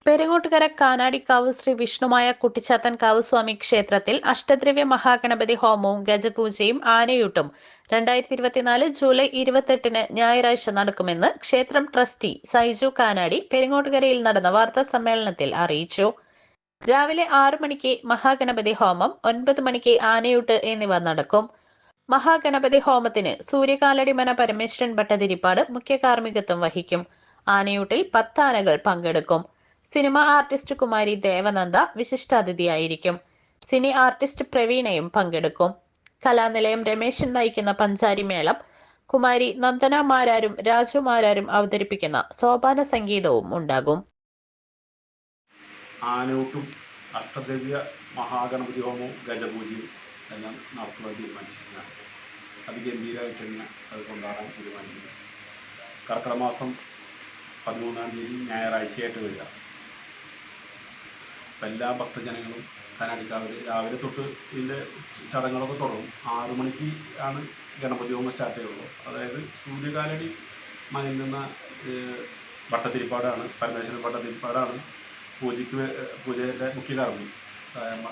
പെരിങ്ങോട്ടുകര കാനാടിക്കാവ് ശ്രീ വിഷ്ണുമായ കുട്ടിച്ചാത്തൻകാവ് സ്വാമി ക്ഷേത്രത്തിൽ അഷ്ടദ്രവ്യ മഹാഗണപതി ഹോമവും ഗജപൂജയും ആനയൂട്ടും 2024 ജൂലൈ 28 ഞായറാഴ്ച നടക്കുമെന്ന് ക്ഷേത്രം ട്രസ്റ്റി സൈജു കാനാടി പെരിങ്ങോട്ടുകരയിൽ നടന്ന വാർത്താ സമ്മേളനത്തിൽ അറിയിച്ചു. രാവിലെ 6 മണിക്ക് മഹാഗണപതി ഹോമം, 9 മണിക്ക് ആനയൂട്ട് എന്നിവ നടക്കും. മഹാഗണപതി ഹോമത്തിന് സൂര്യകാലടിമന പരമേശ്വരൻ ഭട്ടതിരിപ്പാട് മുഖ്യ കാർമ്മികത്വം വഹിക്കും. ആനയൂട്ടിൽ 10 ആനകൾ പങ്കെടുക്കും. സിനിമ ആർട്ടിസ്റ്റ് കുമാരി ദേവനന്ദ വിശിഷ്ടാതിഥിയായിരിക്കും. സിനി ആർട്ടിസ്റ്റ് പ്രവീണയും പങ്കെടുക്കും. കലാനിലയം രമേശൻ നയിക്കുന്ന പഞ്ചാരി മേളം, കുമാരി നന്ദന മാരാരും രാജു മാരാരും അവതരിപ്പിക്കുന്ന സോപാന സംഗീതവും ഉണ്ടാകും. ആനയൂട്ടും അഷ്ടദ്രവ്യ മഹാഗണപതി ഹോമവും ഗജപൂജയും എല്ലാം നടത്തുവാൻ തീരുമാനിച്ചിരിക്കുകയാണ്. അതിഗംഭീരമായിട്ട് തന്നെ അത് കൊണ്ടാടാൻ തീരുമാനിക്കുന്നത്. കർക്കിടക മാസം 13-ാം തീയതി ഞായറാഴ്ചയായിട്ട് വരിക. എല്ലാ ഭക്തജനങ്ങളും കാനാടിക്കാവിൽ രാവിലെ തൊട്ട് ഇതിൻ്റെ ചടങ്ങുകളൊക്കെ തുടങ്ങും. 6 മണിക്ക് ആണ് ഗണപതി ഹോമം സ്റ്റാർട്ട് ചെയ്യുള്ളൂ. അതായത് സൂര്യകാലടി മയങ്ങുന്ന ഭട്ടതിരിപ്പാടാണ്, പരമേശ്വരൻ ഭട്ടതിരിപ്പാടാണ് പൂജയുടെ മുഖ്യ കർമ്മി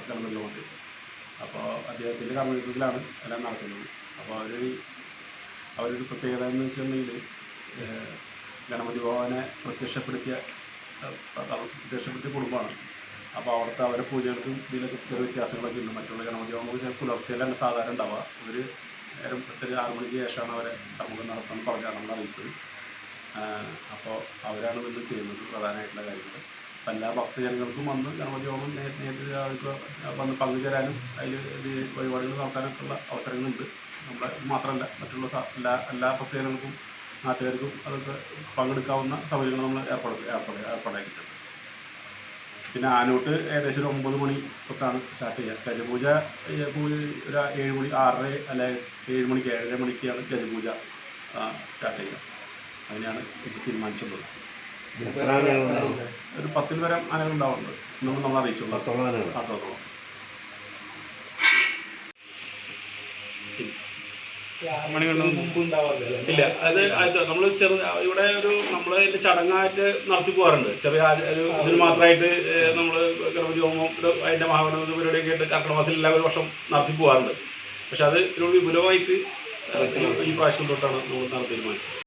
ഗണപതി ഹോമത്തിൽ. അപ്പോൾ അദ്ദേഹത്തിൻ്റെ കർമ്മത്തിലാണ് എല്ലാം നടക്കുന്നത്. അപ്പോൾ അവരൊരു പ്രത്യേകത എന്ന് വെച്ചിട്ടുണ്ടെങ്കിൽ ഗണപതി ഭഗവാനെ പ്രത്യക്ഷപ്പെടുത്തിയ കുടുംബമാണ്. അപ്പോൾ അവിടുത്തെ അവരെ പൂജകൾക്കും ഇതിലൊക്കെ ചെറിയ വ്യത്യാസങ്ങളൊക്കെ ഉണ്ട്. മറ്റുള്ള ഗണപതി ഹോമം പുലർച്ചയിലാണ് സാധാരണ ഉണ്ടാവുക. ഒരു 6 മണിക്ക് ശേഷമാണ് അവരെ കർമ്മങ്ങൾ നടത്താൻ പറഞ്ഞാണ് നമ്മൾ അറിയിച്ചത്. അപ്പോൾ അവരാണ് ഇന്ന് ചെയ്യുന്നത് പ്രധാനമായിട്ടുള്ള കാര്യങ്ങൾ. അപ്പോൾ എല്ലാ ഭക്തജനങ്ങൾക്കും വന്ന് ഗണപതി ഹോമം നേരിട്ട് അവർക്ക് വന്ന് പങ്കുചേരാനും അതിൽ വഴിപാടുകൾ നടത്താനൊക്കെയുള്ള അവസരങ്ങളുണ്ട്. നമ്മളെ മാത്രമല്ല, മറ്റുള്ള എല്ലാ ഭക്തജനങ്ങൾക്കും നാട്ടുകാർക്കും അതൊക്കെ പങ്കെടുക്കാവുന്ന സൗകര്യങ്ങൾ നമ്മൾ ഏർപ്പാടാക്കിയിട്ടുണ്ട്. പിന്നെ ആനൂട്ട് ഏകദേശം ഒരു 9 മണി തൊട്ടാണ് സ്റ്റാർട്ട് ചെയ്യുക. ഗജപൂജ ഒരു 7 മണി, 6:30 അല്ലെങ്കിൽ 7 മണിക്ക് 7:30 മണിക്കാണ് ഗജപൂജ സ്റ്റാർട്ട് ചെയ്യുക. അങ്ങനെയാണ് ഇപ്പോൾ തീരുമാനിച്ചിട്ടുള്ളത്. ഒരു 10 വരെ ആനകൾ ഉണ്ടാവുന്നുണ്ട് നമ്മൾ അറിയിച്ചുള്ള അത്രത്തോളം. ഇല്ല, അത് നമ്മൾ ഇവിടെ നമ്മൾ അതിൻ്റെ ചടങ്ങായിട്ട് നടത്തി പോകാറുണ്ട്. ചെറിയ ഇതിന് മാത്രമായിട്ട് നമ്മൾ ഗണപതി ഹോമം അതിൻ്റെ മഹാഗണപതി പരിപാടിയൊക്കെ ആയിട്ട് കർക്കിടക മാസത്തിൽ എല്ലാ ഒരു വർഷം നടത്തി പോകാറുണ്ട്. പക്ഷെ അത് ഇതിനോട് വിപുലമായിട്ട് ഈ പ്രാവശ്യം തൊട്ടാണ് നമ്മൾ തീരുമാനിച്ചത്.